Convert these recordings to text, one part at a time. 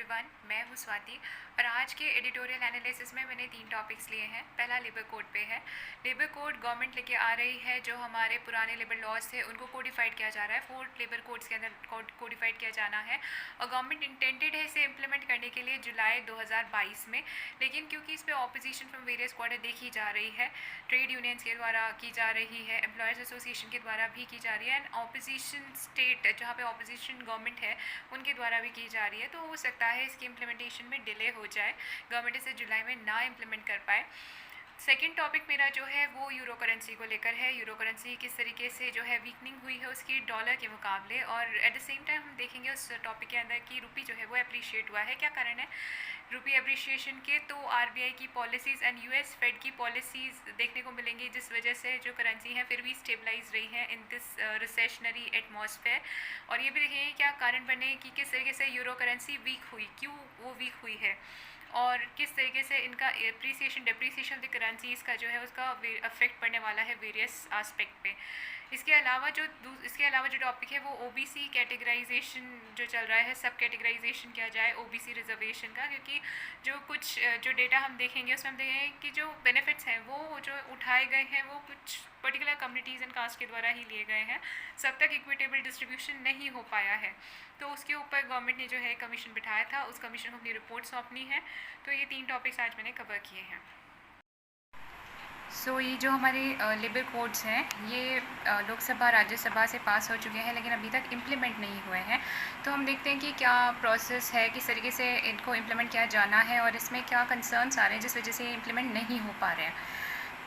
Everyone, मैं हूँ स्वाति और आज के एडिटोरियल एनालिसिस में मैंने 3 टॉपिक्स लिए हैं। पहला लेबर कोड पे है। लेबर कोड गवर्नमेंट लेके आ रही है, जो हमारे पुराने लेबर लॉज थे उनको कोडिफाइड किया जा रहा है। 4 लेबर कोड्स के अंदर कोडिफाइड किया जाना है और गवर्नमेंट इंटेंटेड है इसे इम्प्लीमेंट करने के लिए जुलाई 2022 में। लेकिन क्योंकि इस पर ऑपोजिशन फ्रॉम वेरियस क्वार्टर देखी जा रही है, ट्रेड यूनियंस के द्वारा की जा रही है, एम्प्लॉयर्स एसोसिएशन के द्वारा भी की जा रही है एंड ऑपोजिशन स्टेट जहाँ पे ऑपोजिशन गवर्नमेंट है उनके द्वारा भी की जा रही है, तो हो सकता है इसकी इम्प्लीमेंटेशन में डिले हो जाए, गवर्नमेंट इसे जुलाई में ना इम्प्लीमेंट कर पाए। सेकेंड टॉपिक मेरा जो है वो यूरो करेंसी को लेकर है। यूरो करेंसी किस तरीके से जो है वीकनिंग हुई है उसकी डॉलर के मुकाबले, और एट द सेम टाइम हम देखेंगे उस टॉपिक के अंदर कि रुपी जो है वो अप्रिशिएट हुआ है। क्या कारण है रुपी अप्रिशिएशन के? तो आरबीआई की पॉलिसीज़ एंड यूएस फेड की पॉलिसीज़ देखने को मिलेंगी, जिस वजह से जो करेंसी है फिर भी स्टेबलाइज रही है इन दिस रिसेशनरी एटमॉस्फेयर। और ये भी देखेंगे क्या कारण बने कि किस तरीके से यूरो करेंसी वीक हुई, क्यों वो वीक हुई है, और किस तरीके से इनका appreciation depreciation of the currencies का जो है उसका अफेक्ट पड़ने वाला है वेरियस आस्पेक्ट पे। इसके अलावा जो टॉपिक है वो ओबीसी कैटेगराइजेशन जो चल रहा है, सब कैटेगराइजेशन किया जाए ओबीसी रिजर्वेशन का, क्योंकि जो डेटा हम देखेंगे उसमें हम देखेंगे कि जो बेनिफिट्स हैं वो जो उठाए गए हैं वो कुछ पर्टिकुलर कम्युनिटीज़ एंड कास्ट के द्वारा ही लिए गए हैं, सब तक इक्विटेबल डिस्ट्रीब्यूशन नहीं हो पाया है। तो उसके ऊपर गवर्नमेंट ने जो है कमीशन बिठाया था, उस कमीशन को अपनी रिपोर्ट सौंपनी है। तो ये 3 टॉपिक्स आज मैंने कवर किए हैं। ये जो हमारे लेबर कोड्स हैं ये लोकसभा राज्यसभा से पास हो चुके हैं, लेकिन अभी तक इम्प्लीमेंट नहीं हुए हैं। तो हम देखते हैं कि क्या प्रोसेस है, किस तरीके से इनको इम्प्लीमेंट किया जाना है और इसमें क्या कंसर्न्स आ रहे हैं जिस वजह से ये इम्प्लीमेंट नहीं हो पा रहे हैं।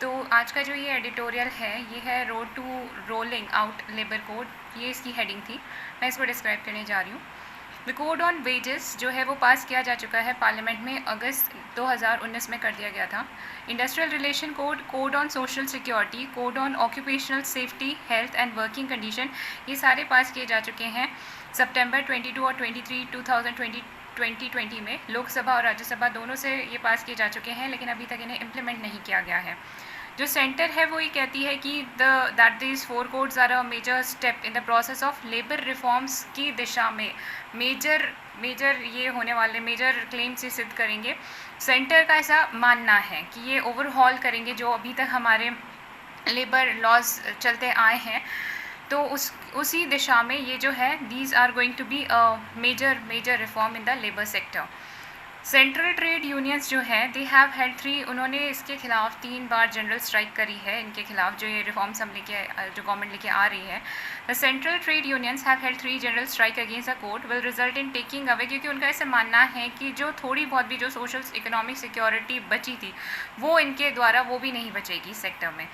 तो आज का जो ये एडिटोरियल है ये है road to rolling out labour code, ये इसकी हेडिंग थी। मैं इसको डिस्क्राइब करने जा रही हूँ। द कोड ऑन वेजेस जो है वो पास किया जा चुका है पार्लियामेंट में, अगस्त 2019 में कर दिया गया था। Industrial relation code, code on social security, code on occupational safety, health and working condition, ये सारे पास किए जा चुके हैं सितंबर 22 और 23 2020 में। लोकसभा और राज्यसभा दोनों से ये पास किए जा चुके हैं, लेकिन अभी तक इन्हें इम्प्लीमेंट नहीं किया गया है। जो सेंटर है वो ये कहती है कि that these 4 codes are a major step in the process of labour reforms की दिशा में मेजर ये होने वाले मेजर क्लेम से सिद्ध करेंगे। सेंटर का ऐसा मानना है कि ये ओवरहॉल करेंगे जो अभी तक हमारे लेबर लॉज चलते आए हैं, तो उसी दिशा में ये जो है these are going to be a major reform in the labour sector. Central trade unions जो है दे हैव हेड 3, उन्होंने इसके खिलाफ 3 बार जनरल स्ट्राइक करी है, इनके खिलाफ जो ये रिफॉर्म्स हम जो गवर्नमेंट लेके आ रही है। The central trade unions have head 3 general strike against the code will result in taking away, क्योंकि उनका ऐसा मानना है कि जो थोड़ी बहुत भी जो सोशल इकोनॉमिक सिक्योरिटी बची थी वो इनके द्वारा वो भी नहीं बचेगी सेक्टर में।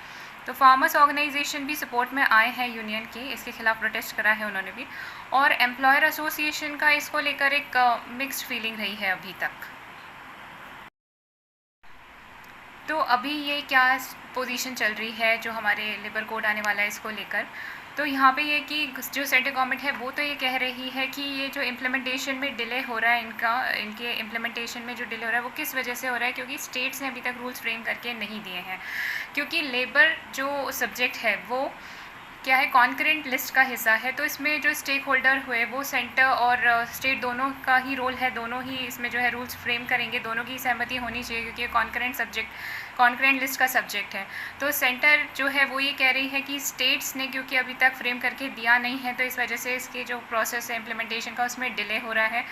तो फार्मर्स ऑर्गेनाइजेशन भी सपोर्ट में आए हैं यूनियन के, इसके खिलाफ प्रोटेस्ट करा है उन्होंने भी, और एम्प्लॉयर एसोसिएशन का इसको लेकर एक मिक्स्ड फीलिंग रही है अभी तक। तो अभी ये क्या पोजीशन चल रही है जो हमारे लेबर कोड आने वाला है इसको लेकर, तो यहाँ पे ये कि जो सेंट्रल गवर्नमेंट है वो तो ये कह रही है कि ये जो इम्प्लीमेंटेशन में डिले हो रहा है, इनके इम्प्लीमेंटेशन में जो डिले हो रहा है वो किस वजह से हो रहा है, क्योंकि स्टेट्स ने अभी तक रूल्स फ्रेम करके नहीं दिए हैं। क्योंकि लेबर जो सब्जेक्ट है वो क्या है, कॉन्करेंट लिस्ट का हिस्सा है, तो इसमें जो स्टेक होल्डर हुए वो सेंटर और स्टेट दोनों का ही रोल है, दोनों ही इसमें जो है रूल्स फ्रेम करेंगे, दोनों की सहमति होनी चाहिए, क्योंकि ये कॉन्करेंट लिस्ट का सब्जेक्ट है। तो सेंटर जो है वो ये कह रही है कि स्टेट्स ने क्योंकि अभी तक फ्रेम करके दिया नहीं है, तो इस वजह से इसके जो प्रोसेस है इम्प्लीमेंटेशन का उसमें डिले हो रहा है।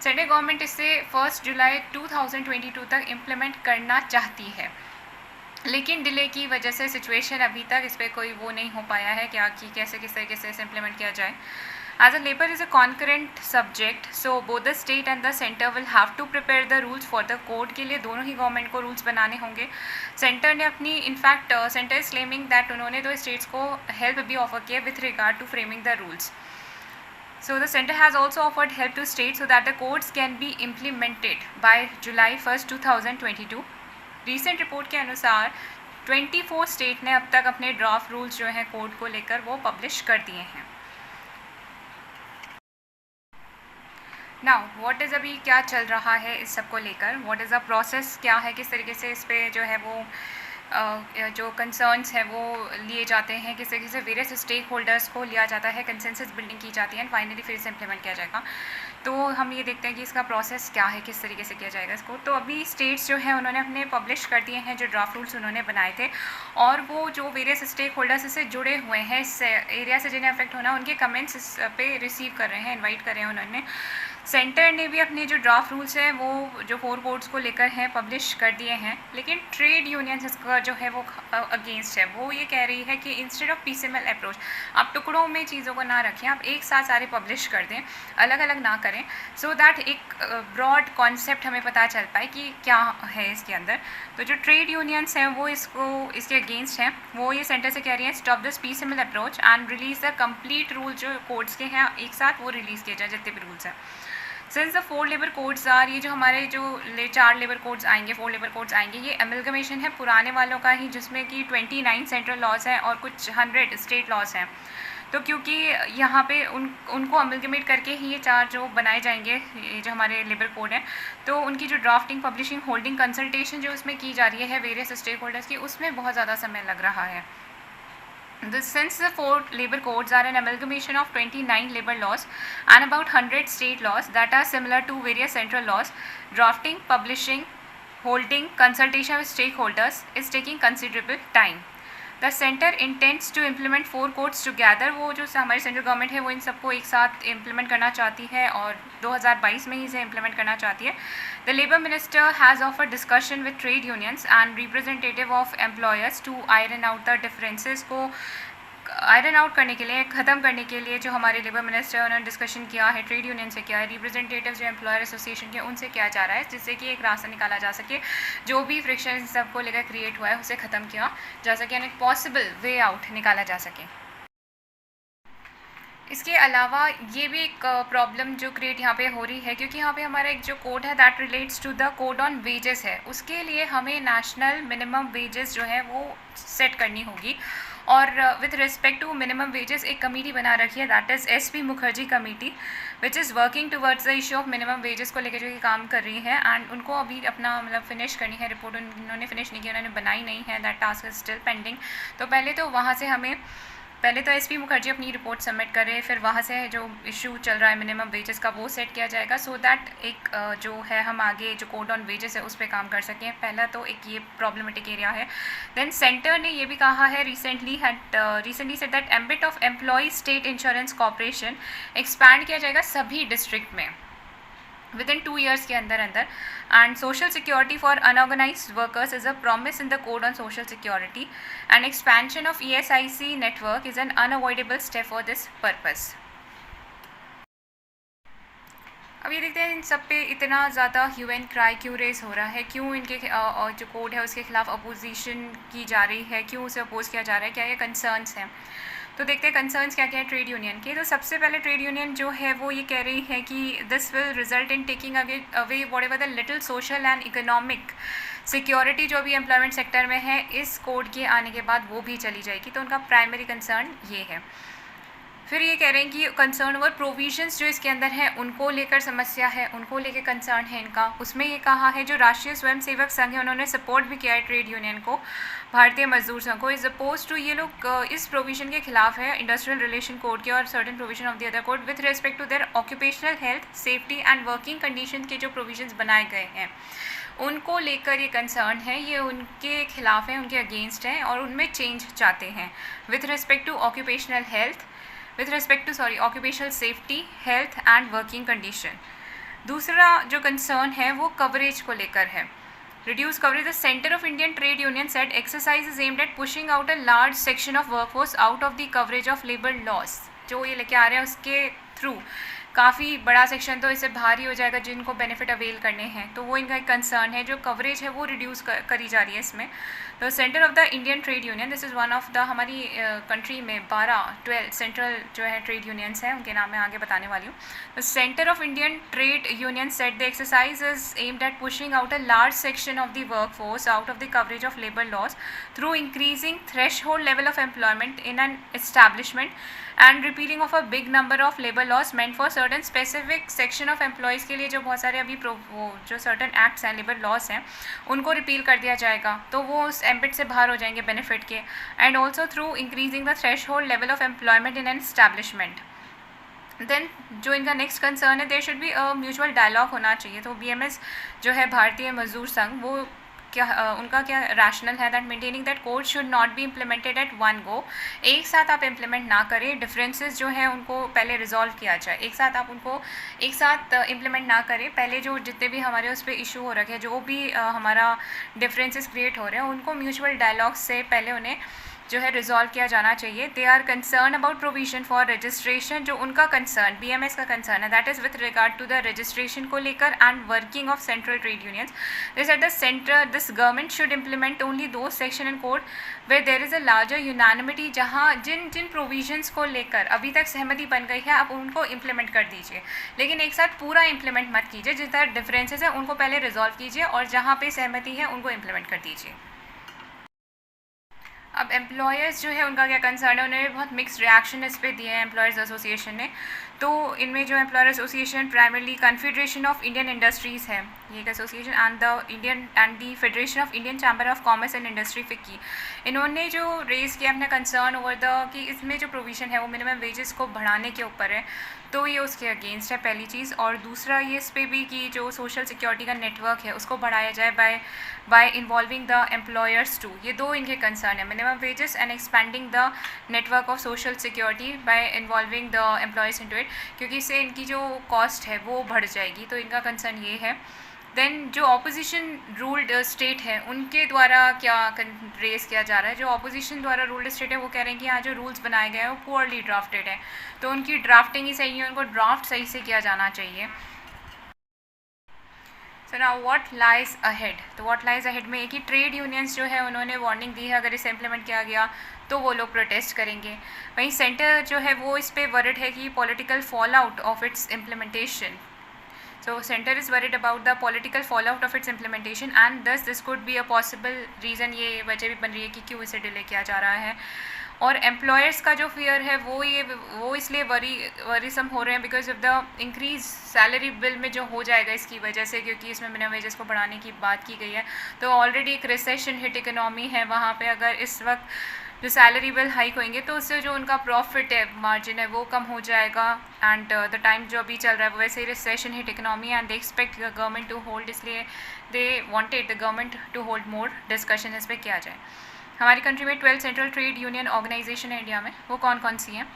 सेंट्रल गवर्नमेंट इसे 1 जुलाई 2022 तक इम्प्लीमेंट करना चाहती है, लेकिन डिले की वजह से सिचुएशन अभी तक इस पर कोई वो नहीं हो पाया है कि कैसे किस तरीके से इसे इम्प्लीमेंट किया जाए। As a labour is a concurrent subject, so both the state and the centre will have to prepare the rules for the code, के लिए दोनों ही गवर्नमेंट को रूल्स बनाने होंगे। सेंटर ने अपनी in fact centre is claiming that उन्होंने तो स्टेट्स को हेल्प भी ऑफर किया with regard to framing the rules. So the center has also offered help to states so that the codes can be implemented by July 1st, 2022. Recent report के अनुसार 24 state ने अब तक अपने draft rules जो हैं code को लेकर वो पब्लिश कर दिए हैं। नाउ व्हाट इज़ अभी क्या चल रहा है इस सब को लेकर, व्हाट इज़ द प्रोसेस, क्या है, किस तरीके से इस पर जो है वो जो कंसर्न्स है वो लिए जाते हैं, किस तरीके से वेरियस स्टेक होल्डर्स को लिया जाता है, कंसेंसस बिल्डिंग की जाती है एंड फाइनली फिर से इम्प्लीमेंट किया जाएगा। तो हम ये देखते हैं कि इसका प्रोसेस क्या है, किस तरीके से किया जाएगा इसको। तो अभी स्टेट्स जो है उन्होंने अपने पब्लिश कर दिए हैं जो ड्राफ्ट रूल्स उन्होंने बनाए थे, और वो जो वेरियस स्टेक होल्डर्स इससे जुड़े हुए हैं, इस एरिया से जिन्हें अफेक्ट होना, उनके कमेंट्स इस पे रिसीव कर रहे हैं, इन्वाइट कर रहे हैं उन्होंने। सेंटर ने भी अपने जो ड्राफ्ट रूल्स हैं वो जो 4 कोड्स को लेकर हैं पब्लिश कर दिए हैं, लेकिन ट्रेड यूनियंस इसका जो है वो अगेंस्ट है। वो ये कह रही है कि इंस्टेड ऑफ पीसीएमएल अप्रोच, आप टुकड़ों में चीज़ों को ना रखें, आप एक साथ सारे पब्लिश कर दें, अलग अलग ना करें, सो दैट एक ब्रॉड कॉन्सेप्ट हमें पता चल पाए कि क्या है इसके अंदर। तो जो ट्रेड यूनियंस हैं वो इसके अगेंस्ट हैं। वो ये सेंटर से कह रही हैं stop this PCML approach and release the complete rule, जो कोड्स के हैं एक साथ वो रिलीज़ किए जाए, जितने भी रूल्स हैं। Since the 4 labour codes are, ये जो हमारे जो 4 लेबर कोड्स आएंगे, 4 लेबर कोड्स आएंगे, ये एमलगमेशन है पुराने वालों का ही, जिसमें कि 29 सेंट्रल लॉज हैं और कुछ 100 स्टेट लॉज हैं। तो क्योंकि यहाँ पे उनको अमलगमेट करके ही ये 4 जो बनाए जाएंगे, ये जो हमारे लेबर कोड हैं, तो उनकी जो ड्राफ्टिंग, पब्लिशिंग, होल्डिंग, कंसल्टेशन जो उसमें की जा रही है वेरियस स्टेक होल्डर्स की, उसमें बहुत ज़्यादा समय लग रहा है। Since the 4 labor codes are an amalgamation of 29 labor laws and about 100 state laws that are similar to various central laws, drafting, publishing, holding, consultation with stakeholders is taking considerable time. The center intends to implement 4 codes together. वो जो हमारी central government है वो इन सबको एक साथ implement करना चाहती है और 2022 में ही इसे इम्प्लीमेंट करना चाहती है। The Labour Minister has offered discussion with trade unions and representative of employers to iron out the differences को आयरन आउट करने के लिए, ख़त्म करने के लिए जो हमारे लेबर मिनिस्टर उन्होंने डिस्कशन किया है, ट्रेड यूनियन से किया है, रिप्रेजेंटेटिव जो एम्प्लॉयर एसोसिएशन के उनसे किया जा रहा है, जिससे कि एक रास्ता निकाला जा सके, जो भी फ्रिक्शन सबको लेकर क्रिएट हुआ है उसे ख़त्म किया जा सके, यानी पॉसिबल वे आउट निकाला जा सके। इसके अलावा ये भी एक प्रॉब्लम जो क्रिएट यहाँ पे हो रही है, क्योंकि यहाँ पे हमारा एक जो कोड है that relates to the code on wages है, उसके लिए हमें नेशनल मिनिमम वेजेस जो है वो सेट करनी होगी। और with respect to minimum wages एक कमेटी बना रखी है, that is SP Mukherjee committee, which is working towards the issue of minimum wages को लेकर जो ये काम कर रही है। एंड उनको अभी अपना मतलब फिनिश करनी है रिपोर्ट, उन्होंने फिनिश नहीं की, उन्होंने बनाई नहीं है, that task is still pending. तो पहले तो वहाँ से हमें पहले तो एसपी मुखर्जी अपनी रिपोर्ट सबमिट करें, फिर वहाँ से जो इशू चल रहा है मिनिमम वेजेस का वो सेट किया जाएगा, सो दैट एक जो है हम आगे जो कोड ऑन वेजेस है उस पर काम कर सकें। पहला तो एक ये प्रॉब्लमेटिक एरिया है। देन सेंटर ने ये भी कहा है recently said that ambit of employ state insurance corporation expand किया जाएगा सभी डिस्ट्रिक्ट में within 2 years के अंदर and social security for unorganized workers is a promise in the code on social security and expansion of ESIC network is an unavoidable step for this purpose। अब ये देखते हैं इन सब पे इतना ज़्यादा ह्यू एंड क्राई क्यों रेस हो रहा है, क्यों इनके जो कोड है उसके खिलाफ अपोजिशन की जा रही है, क्यों उसे अपोज किया जा रहा है, क्या ये कंसर्न्स हैं। तो देखते हैं कंसर्न्स क्या क्या है ट्रेड यूनियन के। तो सबसे पहले ट्रेड यूनियन जो है वो ये कह रही है कि this will result in taking away what ever the little social and economic security जो भी एम्प्लॉयमेंट सेक्टर में है, इस कोड के आने के बाद वो भी चली जाएगी। तो उनका प्राइमरी कंसर्न ये है। फिर ये कह रहे हैं कि कंसर्न ओवर प्रोविजंस जो इसके अंदर हैं उनको लेकर समस्या है, उनको लेकर कंसर्न है इनका। उसमें ये कहा है जो राष्ट्रीय स्वयंसेवक संघ है उन्होंने सपोर्ट भी किया है ट्रेड यूनियन को, भारतीय मजदूर संघ को, इज अपोज टू, ये लोग इस प्रोविजन के खिलाफ है इंडस्ट्रियल रिलेशन कोड के और certain provision of the other code with respect to their occupational health, safety and working condition के जो प्रोविजंस बनाए गए हैं उनको लेकर ये कंसर्न है, ये उनके खिलाफ है, उनके अगेंस्ट हैं और उनमें चेंज चाहते हैं with respect to occupational health, with respect to occupational safety, health and working condition. दूसरा जो कंसर्न है वो कवरेज को लेकर है, reduce coverage. The centre of Indian trade union said exercise is aimed at pushing out a large section of workforce out of the coverage of labour laws. जो ये लेके आ रहे हैं उसके थ्रू काफ़ी बड़ा सेक्शन तो इससे भारी हो जाएगा जिनको बेनिफिट अवेल करने हैं, तो वो इनका एक कंसर्न है, जो कवरेज है वो रिड्यूस करी जा रही है इसमें। तो centre of the Indian trade union, this is one of the हमारी कंट्री में 12 सेंट्रल जो है ट्रेड यूनियंस हैं, उनके नाम मैं आगे बताने वाली हूँ। तो centre of Indian trade union set the exercise is aimed at pushing out a large section of the work force out of the coverage of labour loss through increasing threshold level of employment in an establishment and repealing of a big number of labour loss meant for certain specific section of employees के लिए जो बहुत सारे अभी वो जो certain acts हैं, labour laws हैं, उनको रिपील कर दिया जाएगा, तो वो उस एम्बिट से बाहर हो जाएंगे बेनिफिट के। And also through increasing the threshold level of employment in an establishment. Then जो इनका नेक्स्ट कंसर्न है, there should be a mutual dialogue होना चाहिए। तो बीएमएस जो है भारतीय मजदूर संघ, वो क्या उनका क्या रैशनल है that maintaining that code should not be implemented at one go. एक साथ आप इम्प्लीमेंट ना करें, डिफरेंसेस जो है उनको पहले रिजॉल्व किया जाए। एक साथ आप उनको एक साथ इम्प्लीमेंट ना करें, पहले जो जितने भी हमारे उस पर इशू हो रखे हैं, जो भी हमारा डिफरेंसेस क्रिएट हो रहे हैं, उनको म्यूचुअल डायलॉग से पहले उन्हें जो है रिजॉल्व किया जाना चाहिए। They are concern about provision for registration, जो उनका कंसर्न बीएमएस का कंसर्न है that is with regard to the registration को लेकर and working of central trade unions. This at the centre this government should implement only दो section in code where there is a larger unanimity, जहाँ जिन जिन provisions को लेकर अभी तक सहमति बन गई है आप उनको इम्प्लीमेंट कर दीजिए, लेकिन एक साथ पूरा इम्प्लीमेंट मत कीजिए। जिस तरह डिफरेंसेस हैं उनको पहले रिजॉल्व कीजिए और जहाँ पे सहमति है उनको इम्प्लीमेंट कर दीजिए। अब एम्प्लॉयर्स जो है उनका क्या कंसर्न है, उन्होंने बहुत मिक्स रिएक्शन इस पर दिए हैं एम्प्लॉयर्स एसोसिएशन ने। तो इनमें जो employer association primarily confederation of Indian industries है, ये एक association, and the federation of Indian chamber of commerce and industry FICCI, इन्होंने जो रेज़ किया अपना कंसर्न ओवर द कि इसमें जो प्रोविज़न है वो मिनिमम वेजेस को बढ़ाने के ऊपर है, तो ये उसके अगेंस्ट है पहली चीज़। और दूसरा ये इस पर भी कि जो सोशल सिक्योरिटी का नेटवर्क है उसको बढ़ाया जाए by involving the employers too. ये दो इनके कंसर्न है, minimum wages and expanding the network of social security by involving the employers into it, क्योंकि इससे इनकी जो कॉस्ट है वो बढ़ जाएगी। तो इनका कंसर्न ये है। देन जो ऑपोजिशन रूल्ड स्टेट है उनके द्वारा क्या रेस किया जा रहा है, जो ऑपोजिशन द्वारा रूल्ड स्टेट है वो कह रहे हैं कि यहाँ जो रूल्स बनाए गए हैं वो पुअरली ड्राफ्टेड है, तो उनकी ड्राफ्टिंग ही सही है, उनको ड्राफ्ट सही से किया जाना चाहिए। So now what lies ahead, तो व्हाट लाइज अहेड में एक ही ट्रेड यूनियंस जो है उन्होंने वार्निंग दी है अगर इसे इम्प्लीमेंट किया गया तो वो लोग प्रोटेस्ट करेंगे। वहीं सेंटर जो है वो इस पर वर्ड है कि political fall out of its implementation. So center is worried about the political fallout of its implementation and thus this could be a possible reason, ये वजह भी बन रही है कि क्यों इसे डिले किया जा रहा है। और एम्प्लॉयर्स का जो फियर है वो इसलिए वरीसम हो रहे हैं because of the increase salary bill में जो हो जाएगा इसकी वजह से, क्योंकि इसमें मिनिमम वेजेस को बढ़ाने की बात की गई है। तो ऑलरेडी एक रिसेशन हिट इकोनॉमी है, वहाँ पे अगर इस वक्त जो सैलरी बिल हाइक होंगे तो उससे जो उनका प्रॉफिट है, मार्जिन है, वो कम हो जाएगा। एंड द टाइम जो अभी चल रहा है वो वैसे ही recession hit economy and they expect the government to hold, इसलिए they wanted the government to hold more discussion इस पर किया जाए। हमारी कंट्री में 12 सेंट्रल ट्रेड यूनियन ऑर्गेनाइजेशन है इंडिया में, वो कौन कौन सी हैं?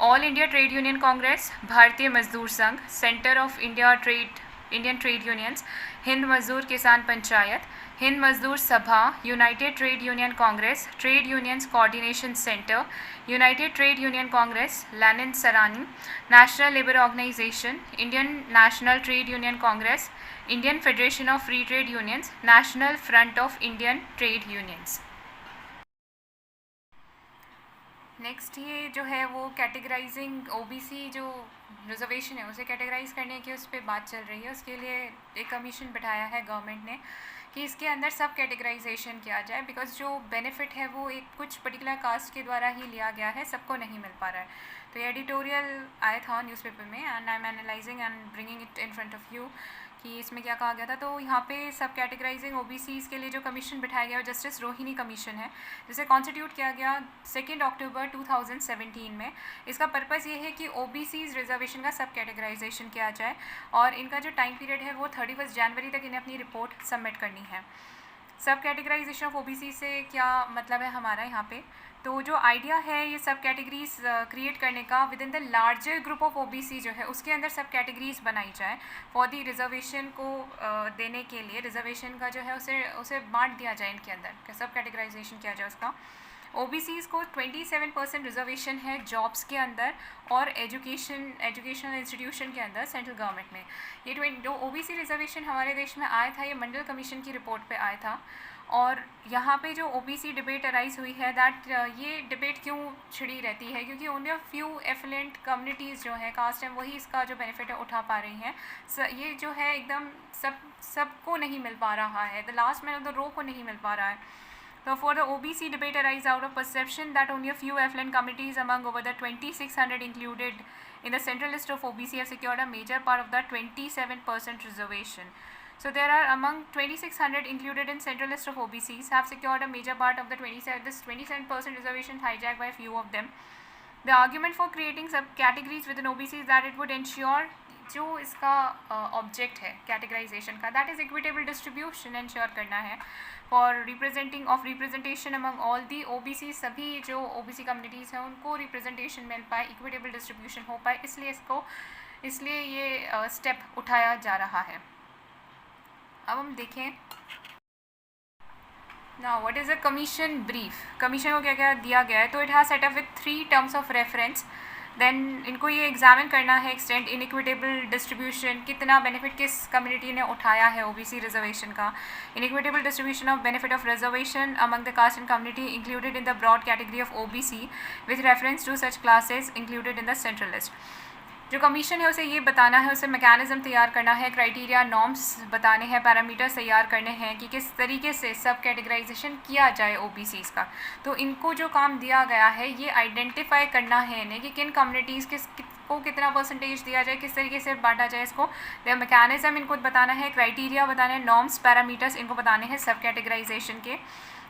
All India trade union congress, Bharatiya Mazdoor Sangh, centre of Indian trade unions, Hind Mazdoor Kisan Panchayat, Hind Mazdoor Sabha, united trade union congress, trade unions coordination Centre, United trade union Congress, Lenin Sarani, National Labour Organisation, Indian National Trade union Congress, Indian Federation of Free Trade Unions, National Front of Indian trade Unions. Next ये जो है वो categorising OBC जो reservation है उसे categorise करने की उस पर बात चल रही है। उसके लिए एक कमीशन बैठाया है गवर्नमेंट ने कि इसके अंदर सब कैटेगराइजेशन किया जाए, बिकॉज जो बेनिफिट है वो एक कुछ पर्टिकुलर कास्ट के द्वारा ही लिया गया है, सबको नहीं मिल पा रहा है। तो ये एडिटोरियल आया था न्यूज़पेपर में and I am analysing and bringing it in front of you कि इसमें क्या कहा गया था। तो यहाँ पे सब कैटेगराइजिंग ओबीसीज़ के लिए जो कमीशन बिठाया गया वो जस्टिस रोहिणी कमीशन है, जिसे कॉन्स्टिट्यूट किया गया 2 अक्टूबर 2017 में। इसका पर्पज़ ये है कि ओबीसीज़ रिजर्वेशन का सब कैटेगराइजेशन किया जाए और इनका जो टाइम पीरियड है वो 31 जनवरी तक इन्हें अपनी रिपोर्ट सबमिट करनी है। सब कैटेगराइजेशन ऑफ ओबीसी से क्या मतलब है हमारा यहाँ पे, तो जो आइडिया है ये सब कैटेगरीज क्रिएट करने का with in the larger group of OBC जो है उसके अंदर सब कैटेगरीज बनाई जाए फॉर दी रिजर्वेशन को देने के लिए। रिजर्वेशन का जो है उसे बांट दिया जाए इनके अंदर, सब कैटेगराइजेशन किया जाए उसका। ओबीसीज़ को 27% रिजर्वेशन है जॉब्स के अंदर और एजुकेशनल इंस्टीट्यूशन के अंदर सेंट्रल गवर्नमेंट में। ये जो ओबीसी रिजर्वेशन हमारे देश में आया था ये मंडल कमीशन की रिपोर्ट पे आया था। और यहाँ पे जो ओबीसी डिबेट अराइज हुई है दैट ये डिबेट क्यों छिड़ी रहती है, क्योंकि ओनली फ्यू एफिलेंट कम्युनिटीज़ जो है कास्ट हैं वही इसका जो बेनिफिट है उठा पा रही हैं। ये जो है एकदम सबको नहीं मिल पा रहा है, the last man of the row को नहीं मिल पा रहा है। So for the OBC debate arise out of perception that only a few affluent communities among over the 2,600 included in the central list of OBC have secured a major part of the 27% reservation. So there are among 2,600 included in central list of OBCs have secured a major part of the 27% reservation hijacked by a few of them. The argument for creating sub categories within OBC is that it would ensure, जो इसका object है categorisation का, that is equitable distribution ensure करना है for representation among all the OBC, सभी जो OBC communities हैं उनको रिप्रेजेंटेशन मिल पाए, इक्विटेबल डिस्ट्रीब्यूशन हो पाए, इसलिए ये स्टेप उठाया जा रहा है। अब हम देखें now what is a commission brief. Commission को क्या क्या दिया गया है, तो it has set up with 3 terms of reference. Then इनको ये एग्जामिन करना है एक्सटेंट इनइक्विटेबल डिस्ट्रीब्यूशन, कितना बेनिफिट किस कम्युनिटी ने उठाया है ओबीसी रिजर्वेशन का, inequitable distribution of benefit of reservation among the caste and community included in the broad category of OBC with reference to such classes included in the central list. जो commission है उसे ये बताना है, उसे mechanism तैयार करना है, क्राइटेरिया नॉर्म्स बताने हैं, पैरामीटर्स तैयार करने हैं कि किस तरीके से सब कैटेगराइजेशन किया जाए ओबीसीज़ का। तो इनको जो काम दिया गया है ये आइडेंटिफाई करना है इन्हें कि किन कम्युनिटीज़ को कितना परसेंटेज दिया जाए, किस तरीके से बांटा जाए इसको। मैकेनिज़्म इनको बताना है, क्राइटेरिया बताने हैं, नॉर्म्स पैरामीटर्स इनको बताने हैं सब कैटेगराइजेशन के।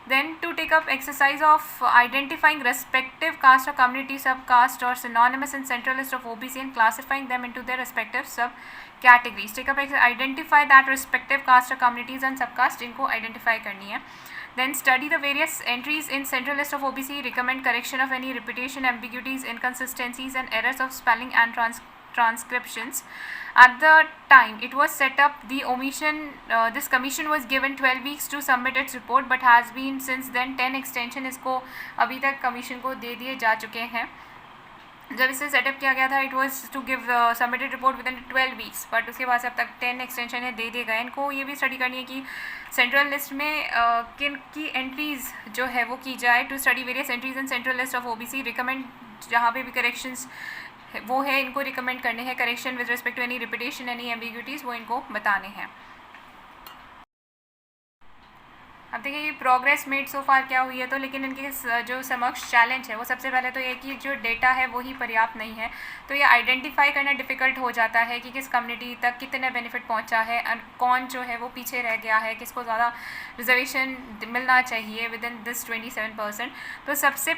Then to take up exercise of identifying respective caste or community, subcaste or synonymous in central list of OBC and classifying them into their respective subcategories. Take up identify that respective caste or communities and subcaste, इनको identify करनी है. Then study the various entries in central list of OBC, recommend correction of any repetition, ambiguities, inconsistencies and errors of spelling and transcriptions. At the time it was set up, this commission was given 12 weeks to submit its report, but has been since then 10 extension इसको अभी तक commission को दे दिए जा चुके हैं। जब इसे सेटअप किया गया था it was to give submitted report within 12 weeks, but उसके बाद से अब तक 10 एक्सटेंशन दे दिए गए। इनको ये भी स्टडी करनी है कि सेंट्रल लिस्ट में किन की एंट्रीज़ जो है वो की जाए, to study various entries in central list of OBC, recommend जहाँ पे भी करेक्शंस वो है इनको रिकमेंड करने हैं, correction with respect to any repetition, any ambiguities वो इनको बताने हैं। अब देखिए ये प्रोग्रेस मेड सो फार क्या हुई है, तो लेकिन इनके जो समक्ष चैलेंज है वो सबसे पहले तो ये कि जो डेटा है वो ही पर्याप्त नहीं है, तो ये आइडेंटिफाई करना डिफ़िकल्ट हो जाता है कि किस कम्युनिटी तक कितने बेनिफिट पहुंचा है, कौन जो है वो पीछे रह गया है, किसको ज़्यादा रिजर्वेशन मिलना चाहिए विद इन दिस 27%। तो सबसे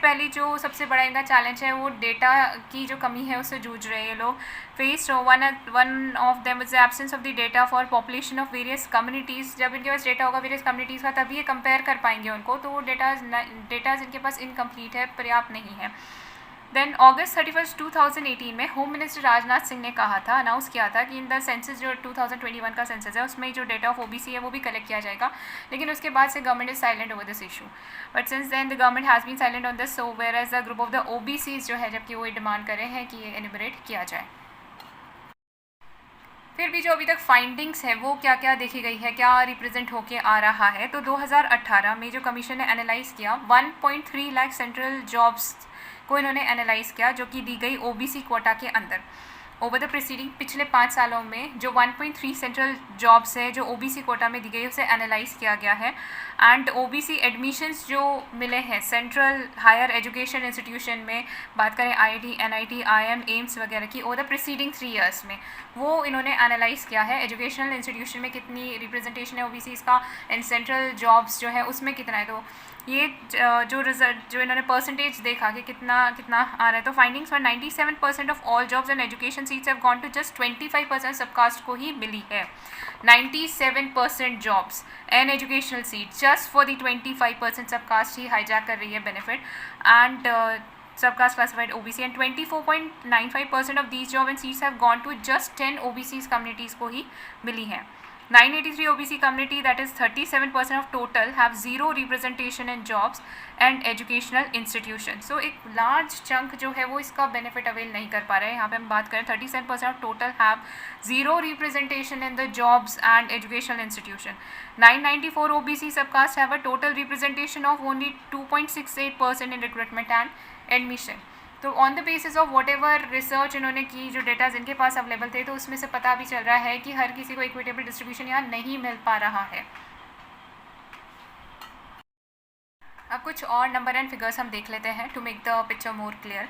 बड़ा इनका चैलेंज है वो डेटा की जो कमी है उससे जूझ रहे हैं लोग। Faced one of them is the absence of the data for population of various communities. जब इनके पास डेटा होगा वेरियस कम्युनिटीज़ का तभी ये कंपेयर कर पाएंगे उनको, तो वो डेटाज इनके पास इनकम्प्लीट है, पर्याप्त नहीं है। देन अगस्त 31, 2018 में होम मिनिस्टर राजनाथ सिंह ने कहा था, अनाउंस किया था कि इन द सेंसस जो 2021 का सेंसस है उसमें जो डेटा ऑफ ओबीसी है वो भी कलेक्ट किया जाएगा, लेकिन उसके बाद से government is silent over this issue. But since then the government has been silent on this, so whereas the group of the OBCs जो है जबकि वो डिमांड कर रहे हैं कि ये एनिमरेट किया जाए। फिर भी जो अभी तक फाइंडिंग्स है वो क्या क्या देखी गई है, क्या रिप्रेजेंट होके आ रहा है, तो 2018 में जो कमीशन ने एनालाइज़ किया 1.3 लाख सेंट्रल जॉब्स को इन्होंने एनालाइज़ किया जो कि दी गई ओबीसी कोटा के अंदर। ओवर द प्रीसीडिंग पिछले 5 सालों में जो 1.3 सेंट्रल जॉब्स है जो ओबीसी कोटा में दी गई उसे एनालाइज़ किया गया है। एंड ओबीसी एडमिशन्स जो मिले हैं सेंट्रल हायर एजुकेशन इंस्टीट्यूशन में, बात करें आईआईटी, एनआईटी, आईएम, एम्स वगैरह की, ओवर द प्रीसीडिंग 3 ईयर्स में वो इन्होंने एनालाइज़ किया है एजुकेशनल इंस्टीट्यूशन में कितनी रिप्रेजेंटेशन है ओबीसी का, एंड सेंट्रल जॉब्स जो है उसमें कितना है। तो ये जो रिजल्ट जो इन्होंने परसेंटेज देखा कि कितना आ रहा है, तो findings for 97% of all jobs and education seats have gone to just 25% subcaste को ही मिली है। 97% jobs and educational seat just for the 25% subcaste ही हाईजैक कर रही है benefit and subcaste classified OBC, and 24.95% of these job and seats have gone to just 10 OBCs communities को ही मिली हैं। 983 OBC community, that is 37% of total, have zero representation in jobs and educational institutions. So एक large chunk जो है वो इसका benefit avail नहीं कर पा रहे हैं। यहाँ पे हम बात करें 37% of total have zero representation in the jobs and educational institution. 994 OBC subcaste have a total representation of only 2.68% in recruitment and admission. तो on the basis of what ever research इन्होंने की, जो डेटाज इनके पास available थे, तो उसमें से पता भी चल रहा है कि हर किसी को इक्विटेबल डिस्ट्रीब्यूशन यहाँ नहीं मिल पा रहा है। अब कुछ और नंबर एंड फिगर्स हम देख लेते हैं to make the picture more clear.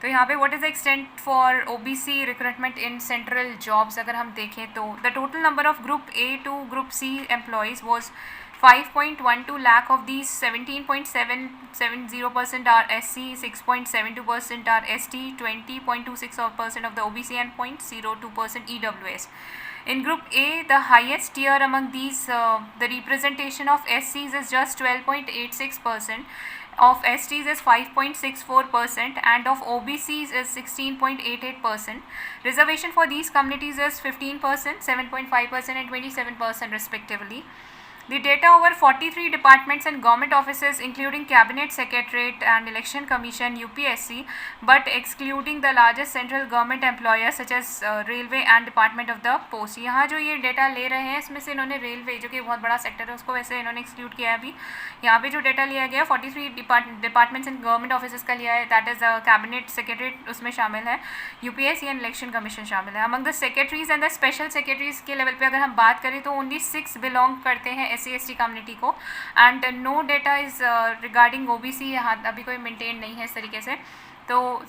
तो यहाँ पे what is the extent for OBC recruitment in central jobs अगर हम देखें तो the total number of group A to group C employees was 5.12 lakh of these 17.770% are SC, 6.72% are ST, 20.26% of the OBC and 0.02% EWS. In Group A, the highest tier among these, the representation of SCs is just 12.86%, of STs is 5.64%, and of OBCs is 16.88%. Reservation for these communities is 15%, 7.5% and 27% respectively. The data over 43 departments and government offices including Cabinet Secretariat and Election Commission UPSC, but excluding the largest central government employers such as Railway and Department of the Post. यहाँ जो ये data ले रहे हैं इसमें से इन्होंने railway जो कि बहुत बड़ा सेक्टर है उसको वैसे इन्होंने एक्सक्लूड किया है अभी. यहाँ पे जो डेटा लिया गया 43 डिपार्टमेंट्स एंड गवर्नमेंट ऑफिस का लिया है, दैट इज़ कैबिनेट सेक्रेटरीट उसमें शामिल है, यूपीएससी एंड इलेक्शन कमीशन शामिल है. Among the secretaries and the special secretaries के लेवल पे अगर हम बात करें तो ओनली 6 बिलोंग करते हैं SC/ST कम्युनिटी को, and no data is regarding OBC यहाँ अभी कोई मेंटेन नहीं है इस तरीके से. तो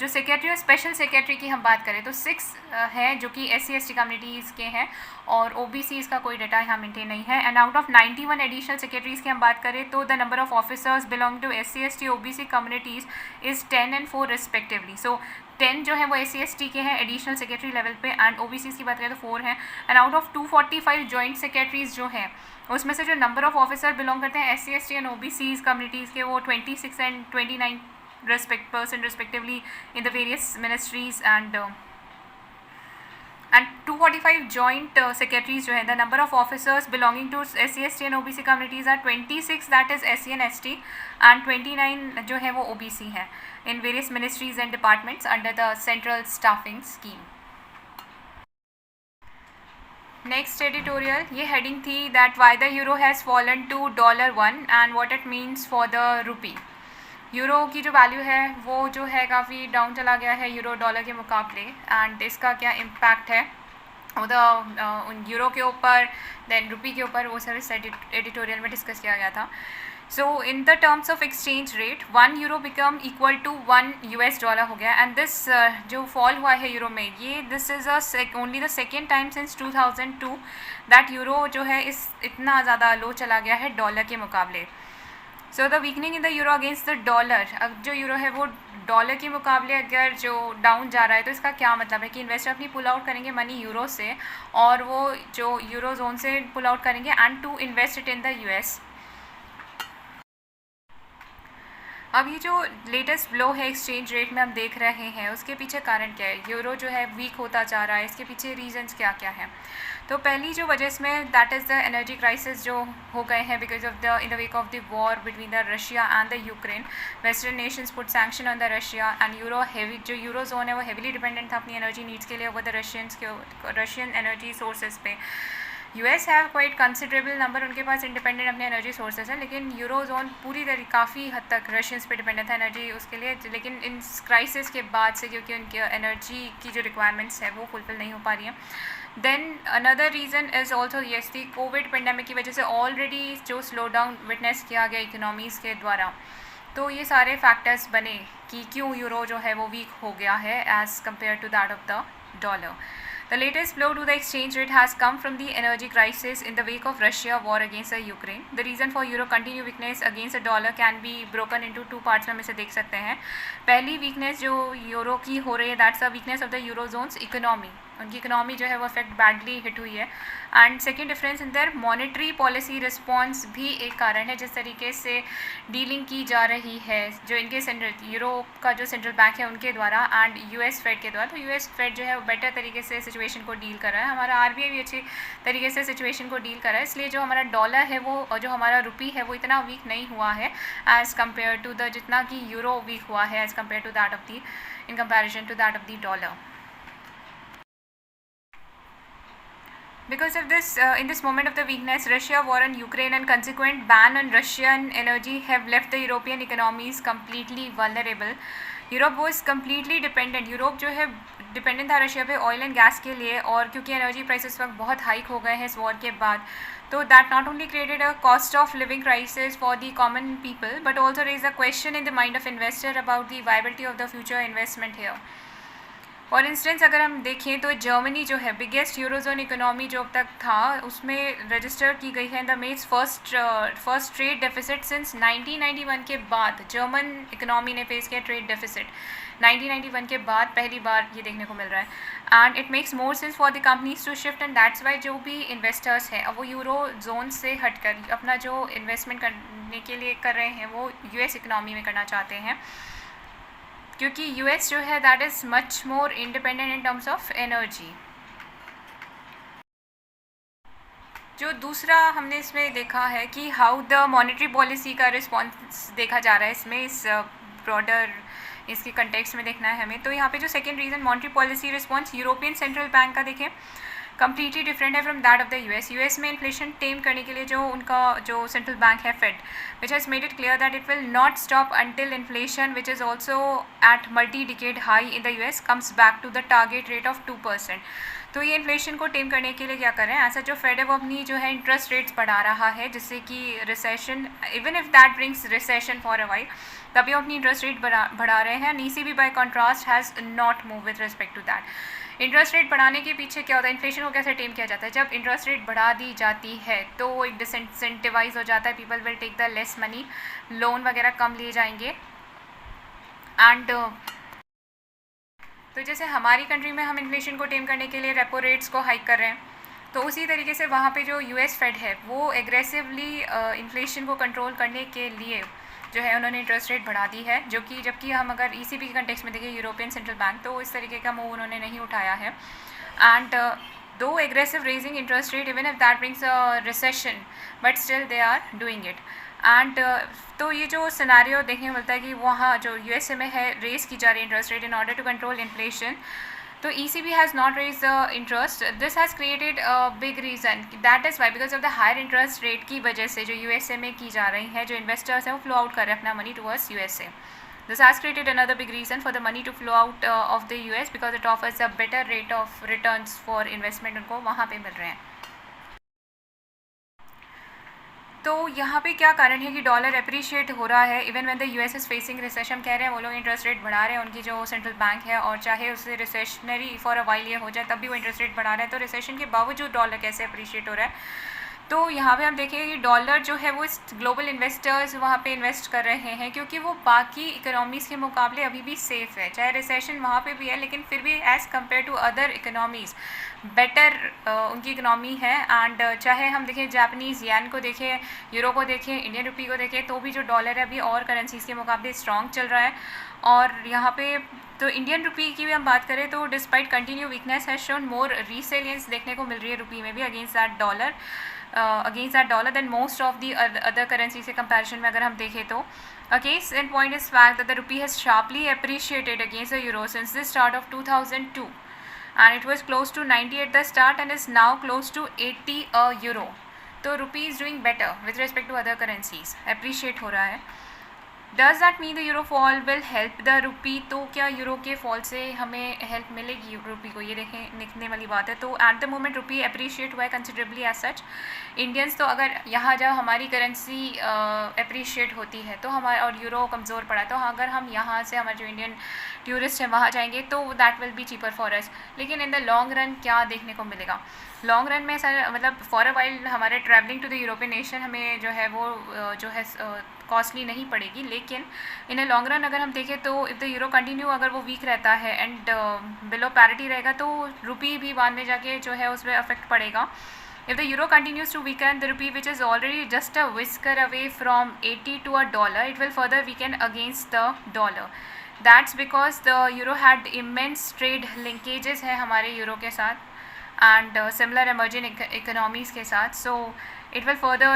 जो सेक्रेटरी और स्पेशल सेक्रेटरी की हम बात करें तो 6 हैं जो कि SC/ST कम्युनिटीज़ के हैं, और OBCs का कोई डाटा यहाँ मेंटेन नहीं है. And out of 91 additional secretaries की हम बात करें तो the number of officers belong to SC/ST OBC communities is 10 and 4 respectively. So 10 जो है वो SC/ST के हैं एडिशनल सेक्रेटरी लेवल पे, एंड OBCs की बात करें तो 4 हैं. And out of 245 joint secretaries जो हैं उसमें से जो नंबर ऑफ ऑफिसर बिलोंग करते हैं SC/ST एंड OBCs कम्युनिटीज़ के वो 26 and 29% respectively in the various ministries, and 245 joint secretaries जो है, the number of officers belonging to SC/ST and OBC communities are 26, that is SC and ST, and 29 जो है वो OBC है in various ministries and departments under the central staffing scheme. Next editorial, ये heading थी that why the euro has fallen to $1 and what it means for the rupee. Euro की जो value है वो जो है काफ़ी डाउन चला गया है यूरो डॉलर के मुकाबले, एंड इसका क्या इम्पैक्ट है उन यूरो के ऊपर, देन रुपी के ऊपर, वो सब इस एडिटोरियल में डिस्कस किया गया था. So in the terms of exchange rate 1 euro become equal to 1 US dollar हो गया, एंड दिस जो फॉल हुआ है यूरो में, ये this is only the second time since 2002 that euro जो है इतना ज़्यादा लो चला गया है डॉलर के मुकाबले. So the weakening in the euro against the dollar, अब जो यूरो है वो डॉलर के मुकाबले अगर जो डाउन जा रहा है तो इसका क्या मतलब है कि इन्वेस्टर अपनी पुल आउट करेंगे मनी यूरो से, और वो जो यूरो जोन से पुल आउट करेंगे and to invest it in the US. अब ये जो लेटेस्ट ब्लो है एक्सचेंज रेट में हम देख रहे हैं उसके पीछे कारण क्या है, यूरो जो है वीक होता जा रहा है, इसके पीछे रीजंस क्या क्या हैं. तो पहली जो वजह इसमें that is the energy crisis जो हो गए हैं because of the in the wake of the war between the Russia and the Ukraine. Western Nations put sanction on the Russia, and जो यूरो जोन है वो हेविली डिपेंडेंट था अपनी energy needs के लिए over the Russian energy sources पे. US have quite considerable number, उनके पास independent अपने एनर्जी सोर्सेज हैं, लेकिन यूरो जोन पूरी तरह काफ़ी हद तक रशियंस पे डिपेंडेंट था एनर्जी उसके लिए. लेकिन इन क्राइसिस के बाद से क्योंकि उनकी एनर्जी की जो रिक्वायरमेंट्स है वो फुलफिल नहीं हो पा रही हैं. Then another reason is also yes the covid pandemic की वजह से ऑलरेडी जो स्लो डाउन विटनेस किया गया इकोनॉमीज़ के द्वारा, तो ये सारे फैक्टर्स बने कि क्यों यूरो जो है वो वीक हो गया है as compared to that of the dollar. The latest blow to the exchange rate has come from the energy crisis in the wake of Russia war against the Ukraine. The reason for euro continued weakness against the dollar can be broken into 2 parts में हम इसे देख सकते हैं. पहली weakness जो euro की हो रही है that's the weakness of the euro zone's economy, उनकी इकोनॉमी जो है वो इफेक्ट बैडली हिट हुई है. And second difference in their monetary policy response भी एक कारण है. जिस तरीके से डीलिंग की जा रही है जो इनके यूरो का जो सेंट्रल बैंक है उनके द्वारा एंड US फेड के द्वारा, तो US फेड जो है वो बेटर तरीके से सिचुएशन को डील कर रहा है, हमारा RBI भी अच्छी तरीके से सिचुएशन को डील कर रहा है. इसलिए जो हमारा डॉलर है वो और जो हमारा रुपी है वो इतना वीक नहीं हुआ है एज़ कम्पेयर टू द जितना कि यूरो वीक हुआ है as compared to that of the in comparison to that of the dollar. Because of this, in this moment of the weakness, Russia war on Ukraine and consequent ban on Russian energy have left the European economies completely vulnerable. Europe was completely dependent. Europe जो है dependent था Russia पे oil and gas के लिए, और क्योंकि energy prices वक्त बहुत हाइक हो गए हैं इस वॉर के बाद, तो that not only created a cost of living crisis for the common people but also raise a question in the mind of investor about the viability of the future investment here. For instance अगर हम देखें तो Germany जो है biggest eurozone economy जो अब तक था उसमें रजिस्टर की गई है the makes first trade deficit since 1991 के बाद जर्मन इकोनॉमी ने फेस किया ट्रेड डेफिसिट 1991 के बाद पहली बार ये देखने को मिल रहा है and it makes more sense for the companies to shift and that's why जो भी इन्वेस्टर्स हैं अब वो यूरो जोन से हटकर अपना जो इन्वेस्टमेंट करने के लिए कर रहे हैं वो यूएस इकोनॉमी में करना चाहते हैं क्योंकि यूएस जो है that is much more independent in terms of energy. जो दूसरा हमने इसमें देखा है कि हाउ द मॉनेटरी पॉलिसी का रिस्पॉन्स देखा जा रहा है इसमें इस ब्रॉडर इसके कंटेक्स्ट में देखना है हमें। तो यहाँ पे जो second reason monetary policy response European central bank का देखें कम्प्लीटली डिफरेंट है from that of the US में इन्फ्लेशन टेम करने के लिए जो उनका जो सेंट्रल बैंक है Fed which has made it clear that it will not stop until inflation which is also at multi decade high in the US comes back to the target rate of 2%। तो ये inflation को टेम करने के लिए क्या कर रहे हैं ऐसा जो फेड है वो अपनी जो है इंटरेस्ट रेट्स बढ़ा रहा है जिससे कि recession even if that brings recession for a while तभी वो अपनी इंटरेस्ट रेट बढ़ा रहे हैं। ECB by contrast has not move with respect to that. Interest rate बढ़ाने के पीछे क्या होता है इन्फ्लेशन को कैसे टेम किया जाता है जब इंटरेस्ट रेट बढ़ा दी जाती है तो एक डिसेंटिवाइज हो जाता है people will take the less money loan वगैरह कम लिए जाएंगे एंड तो जैसे हमारी कंट्री में हम इन्फ्लेशन को टेम करने के लिए रेपो रेट्स को हाइक कर रहे हैं तो उसी तरीके से वहाँ पे जो यूएस फेड है वो एग्रेसिवली इन्फ्लेशन को कंट्रोल करने के लिए जो है उन्होंने इंटरेस्ट रेट बढ़ा दी है जो कि जबकि हम अगर ईसीबी के कंटेक्स्ट में देखें यूरोपियन सेंट्रल बैंक तो इस तरीके का मूव उन्होंने नहीं उठाया है and do aggressive raising interest rate even if that brings a recession but still they are doing it and तो ये जो सिनेरियो देखने को मिलता है कि वहाँ जो यूएसए में है रेस की जा रही interest rate in order to control inflation तो ECB has not raised the interest. This has created a big reason. That is why because of the higher interest rate की वजह से जो USA में की जा रही है जो investors हैं वो flow out कर रहे हैं अपना money towards USA. This has created another big reason for the money to flow out of the US because it offers a better rate of returns for investment उनको वहाँ पे मिल रहे हैं। तो यहाँ पे क्या कारण है कि डॉलर अप्रिशिएट हो रहा है even when the US is facing recession कह रहे हैं वो लोग इंटरेस्ट रेट बढ़ा रहे हैं उनकी जो सेंट्रल बैंक है और चाहे उससे रिसेशनरी फॉर अ वाइल ये हो जाए तब भी वो इंटरेस्ट रेट बढ़ा रहे हैं तो रिसेशन के बावजूद डॉलर कैसे अप्रिशिएट हो रहा है। तो यहाँ पे हम देखेंगे कि डॉलर जो है वो ग्लोबल इन्वेस्टर्स वहाँ पे इन्वेस्ट कर रहे हैं क्योंकि वो बाकी इकोनॉमीज़ के मुकाबले अभी भी सेफ़ है चाहे रिसेशन वहाँ पे भी है लेकिन फिर भी as compared to other economies better उनकी इकोनॉमी है एंड चाहे हम देखें जापानीज़ येन को देखें यूरो को देखें इंडियन रुपी को देखें तो भी जो डॉलर है अभी और करेंसीज़ के मुकाबले स्ट्रॉन्ग चल रहा है। और यहाँ पे तो इंडियन रुपी की भी हम बात करें तो despite continue weakness has shown more resilience देखने को मिल रही है रुपी में भी against that dollar than most of the other currency से कंपैरिजन में अगर हम देखें तो A case in point is fact that the rupee has sharply appreciated against the euro since the start of 2002 and it was close to 90 at the start and is now close to 80 a euro. तो rupee is doing better with respect to other currencies, appreciate हो रहा है। Does that mean the euro fall will help the rupee? तो क्या euro के fall से हमें help मिलेगी रूपी को ये देखने वाली बात है। तो एट द मोमेंट रूपी अप्रिशिएट हुआ है कंसिडरेबली एज सच। इंडियंस तो अगर यहाँ जब हमारी करेंसी अप्रिशिएट होती है तो हमारा और यूरो कमज़ोर पड़ा तो अगर हम यहाँ से हमारे जो इंडियन टूरिस्ट हैं वहाँ जाएंगे तो that will be cheaper for us. लेकिन इन द लॉन्ग रन क्या देखने को मिलेगा लॉन्ग रन में सर मतलब फॉर अ वाइल हमारे travelling to the European nation हमें जो है वो जो है कॉस्टली नहीं पड़ेगी लेकिन इन अ लॉन्ग रन अगर हम देखें तो इफ़ द यूरो कंटिन्यू अगर वो वीक रहता है एंड बिलो पैरिटी रहेगा तो रूपी भी बाद में जाके जो है उस पर अफेक्ट पड़ेगा। If the euro continues to weaken, the rupee, which is already just a whisker away from 80 to a dollar, it will further weaken against the dollar. That's because the euro had immense trade linkages है हमारे euro के साथ and similar emerging economies के साथ, so it will further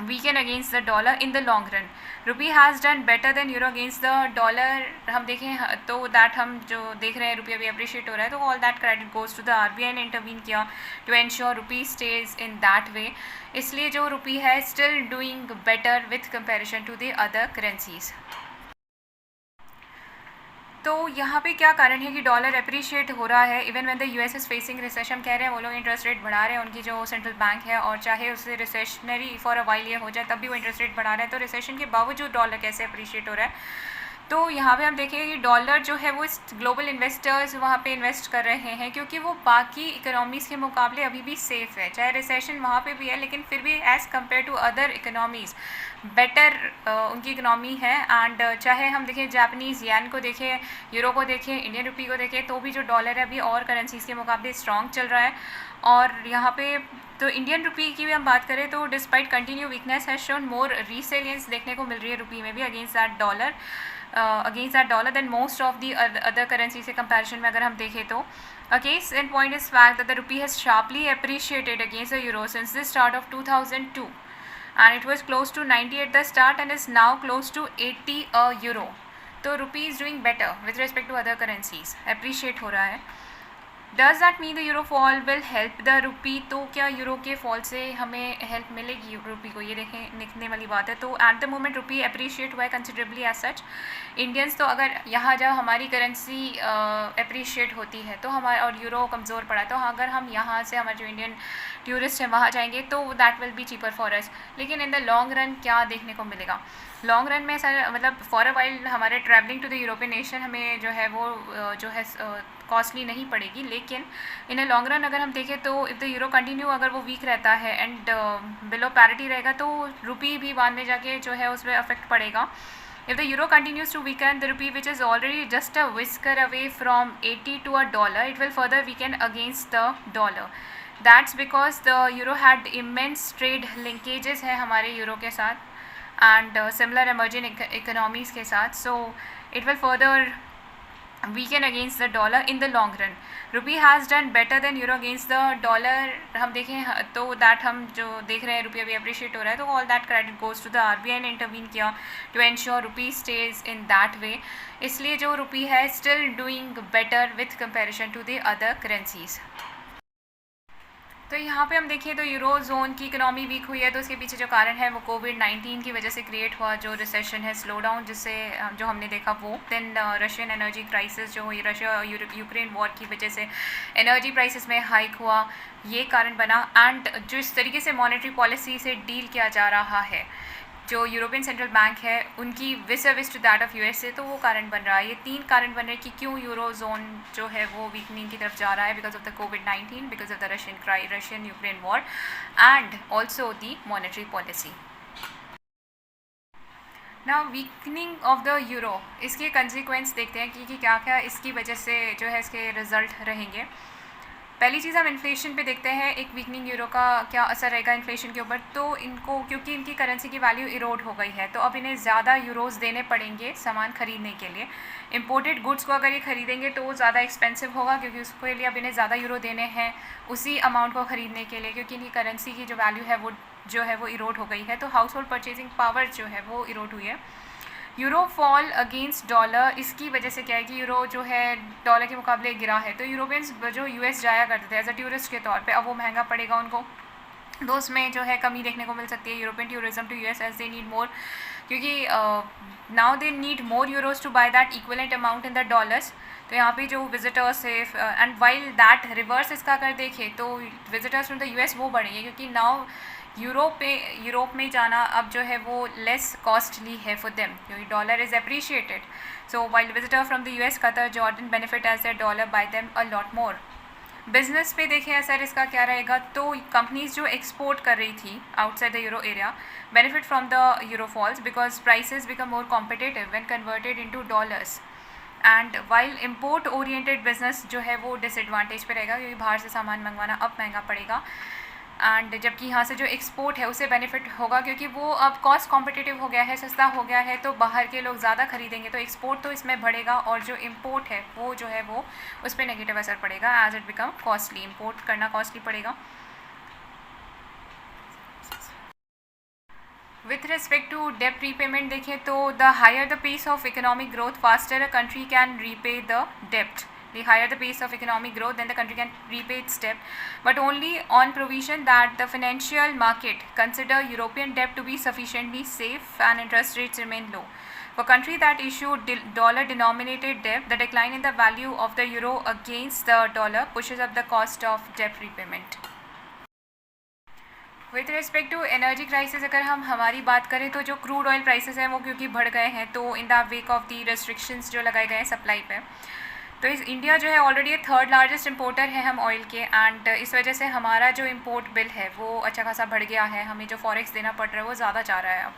weaken against the dollar in the long run. Rupee has done better than euro against the dollar. हम देखें तो that हम जो देख रहे हैं रुपया भी अप्रिशिएट हो रहा है तो all that credit goes to the RBI ने इंटरवीन किया to ensure rupee stays in that way. इसलिए जो रुपी है still doing better with comparison to the other currencies. तो यहाँ पे क्या कारण है कि डॉलर अप्रिशिएट हो रहा है even when the US is facing recession कह रहे हैं वो लोग इंटरेस्ट रेट बढ़ा रहे हैं उनकी जो सेंट्रल बैंक है और चाहे उससे रिसेशनरी फॉर अ वाइल ये हो जाए तब भी वो इंटरेस्ट रेट बढ़ा रहे हैं तो रिसेशन के बावजूद डॉलर कैसे अप्रिशिएट हो रहा है। तो यहाँ पे हम देखेंगे कि डॉलर जो है वो ग्लोबल इन्वेस्टर्स वहाँ पे इन्वेस्ट कर रहे हैं, क्योंकि वो बाकी इकोनॉमीज़ के मुकाबले अभी भी सेफ़ है। चाहे रिसेशन वहाँ पे भी है, लेकिन फिर भी as compared to other economies better उनकी इकोनॉमी है। एंड चाहे हम देखें जापानीज़ येन को देखें, यूरो को देखें, इंडियन रुपी को देखें, तो भी जो डॉलर है अभी और करेंसीज़ के मुकाबले स्ट्रॉन्ग चल रहा है। और यहाँ पे तो इंडियन रुपी की भी हम बात करें तो despite continue weakness has shown more resilience देखने को मिल रही है रुपी में भी against that dollar than most of the other currency से कंपैरिजन में अगर हम देखें तो a case in point is fact that the rupee has sharply appreciated against the euro since the start of 2002, and it was close to 90 at the start and is now close to 80 a euro. तो rupee is doing better with respect to other currencies, appreciate हो रहा है. Does that mean the euro fall will help the rupee? तो क्या euro के fall से हमें help मिलेगी रुपी को, ये देखें लिखने वाली बात है. तो at the moment rupee appreciate हुआ है कंसिडरेबली एज सच. इंडियंस तो अगर यहाँ जब हमारी करेंसी अप्रिशिएट होती है तो हमारा और यूरो कमज़ोर पड़ा, तो अगर हम यहाँ से हमारे जो इंडियन टूरिस्ट हैं वहाँ जाएंगे तो that will be cheaper for us. लेकिन इन द लॉन्ग रन क्या देखने को मिलेगा? लॉन्ग रन में सर मतलब फॉर अ वाइल हमारे travelling to the European nation हमें जो है वो जो है कॉस्टली नहीं पड़ेगी. लेकिन इन अ लॉन्ग रन अगर हम देखें तो इफ़ द यूरो कंटिन्यू अगर वो वीक रहता है एंड बिलो पैरिटी रहेगा तो रुपी भी बाद में जाके जो है उस पर अफेक्ट पड़ेगा. If the euro continues to weaken, the rupee, which is already just a whisker away from 80 to a dollar, it will further weaken against the dollar. That's because the euro had immense trade linkages है हमारे euro के साथ and similar emerging economies के साथ. So it will further weaken against the dollar in the long run. Rupee has done better than euro against the dollar. हम देखें तो that हम जो देख रहे हैं रुपया भी अप्रिशिएट हो रहा है, तो all that credit goes to the RBI ने इंटरवीन किया to ensure rupee stays in that way. इसलिए जो रुपी है still doing better with comparison to the other currencies. तो यहाँ पे हम देखें तो यूरो जोन की इकोनॉमी वीक हुई है, तो उसके पीछे जो कारण है वो कोविड-19 की वजह से क्रिएट हुआ जो रिसेशन है, स्लो डाउन जिससे जो हमने देखा वो. देन रशियन एनर्जी क्राइसिस जो हुई, रशिया यूक्रेन वॉर की वजह से एनर्जी प्राइसेस में हाइक हुआ, ये कारण बना. एंड जो इस तरीके से मॉनेटरी पॉलिसी से डील किया जा रहा है जो यूरोपियन सेंट्रल बैंक है उनकी विस टू दैट ऑफ यूएसए, तो वो कारण बन रहा है. ये 3 कारण बन रहे हैं कि क्यों यूरो जोन जो है वो वीकनिंग की तरफ जा रहा है, because of the covid, because of the Russian Ukraine war and also the monetary policy. Now weakening of the euro, इसके कंसिक्वेंस देखते हैं कि क्या क्या इसकी वजह से जो है इसके रिजल्ट रहेंगे. पहली चीज़ हम इन्फ्लेशन पे देखते हैं, एक वीकनिंग यूरो का क्या असर रहेगा इन्फ्लेशन के ऊपर. तो इनको क्योंकि इनकी करेंसी की वैल्यू इरोड हो गई है तो अब इन्हें ज़्यादा यूरोज़ देने पड़ेंगे सामान ख़रीदने के लिए. इंपोर्टेड गुड्स को अगर ये ख़रीदेंगे तो वो ज़्यादा एक्सपेंसिव होगा क्योंकि उसके लिए अब इन्हें ज़्यादा यूरो देने हैं उसी अमाउंट को ख़रीदने के लिए, क्योंकि इनकी करेंसी की जो वैल्यू है वो जो है वो इरोड हो गई है. तो हाउस होल्ड परचेजिंग पावर जो है वो इरोड हुई है. यूरो फॉल अगेंस्ट डॉलर, इसकी वजह से क्या है कि यूरो जो है डॉलर के मुकाबले गिरा है. तो यूरोपियंस जो यूएस जाया करते थे एज अ टूरिस्ट के तौर पे, अब वो महंगा पड़ेगा उनको, तो उसमें जो है कमी देखने को मिल सकती है. European tourism to US as they need more, क्योंकि now they need more euros to buy that equivalent amount in the dollars. तो यहाँ पे जो विजिटर्स है एंड वाइल दैट रिवर्स इसका अगर देखें तो विजिटर्स फ्रॉम द यूएस वो बढ़ेंगे, क्योंकि नाउ यूरोप में जाना अब जो है वो लेस कॉस्टली है फॉर देम क्योंकि dollar is appreciated. So while visitor from the US, Qatar, Jordan benefit as the dollar buy them a lot more. Business पे देखें असर इसका क्या रहेगा, तो कंपनीज जो एक्सपोर्ट कर रही थी outside the euro area benefit from the euro falls because prices become more competitive when converted into dollars. And while import oriented business जो है वो डिसएडवांटेज पे रहेगा क्योंकि बाहर से सामान मंगवाना अब महंगा पड़ेगा. एंड जबकि यहाँ से जो एक्सपोर्ट है उसे बेनिफिट होगा क्योंकि वो अब कॉस्ट कॉम्पिटिटिव हो गया है, सस्ता हो गया है, तो बाहर के लोग ज़्यादा खरीदेंगे, तो एक्सपोर्ट तो इसमें बढ़ेगा और जो इम्पोर्ट है वो जो है वो उस पर नेगेटिव असर पड़ेगा as it become costly. Import करना कॉस्टली पड़ेगा. विथ रिस्पेक्ट टू डेप्ट रीपेमेंट देखें तो the higher the pace of economic growth faster a country can repay the डेप्ट. The higher the pace of economic growth, then the country can repay its debt, but only on provision that the financial market consider European debt to be sufficiently safe and interest rates remain low. For countries that issue dollar-denominated debt, the decline in the value of the euro against the dollar pushes up the cost of debt repayment. With respect to energy crisis अगर हम हमारी बात करें तो जो crude oil prices हैं वो क्योंकि बढ़ गए हैं, तो in the wake of the restrictions जो लगाए गए हैं सप्लाई पे, तो इस इंडिया जो है ऑलरेडी थर्ड लार्जेस्ट इंपोर्टर है हम ऑयल के, एंड इस वजह से हमारा जो इंपोर्ट बिल है वो अच्छा खासा बढ़ गया है, हमें जो फॉरेक्स देना पड़ रहा है वो ज़्यादा जा रहा है अब।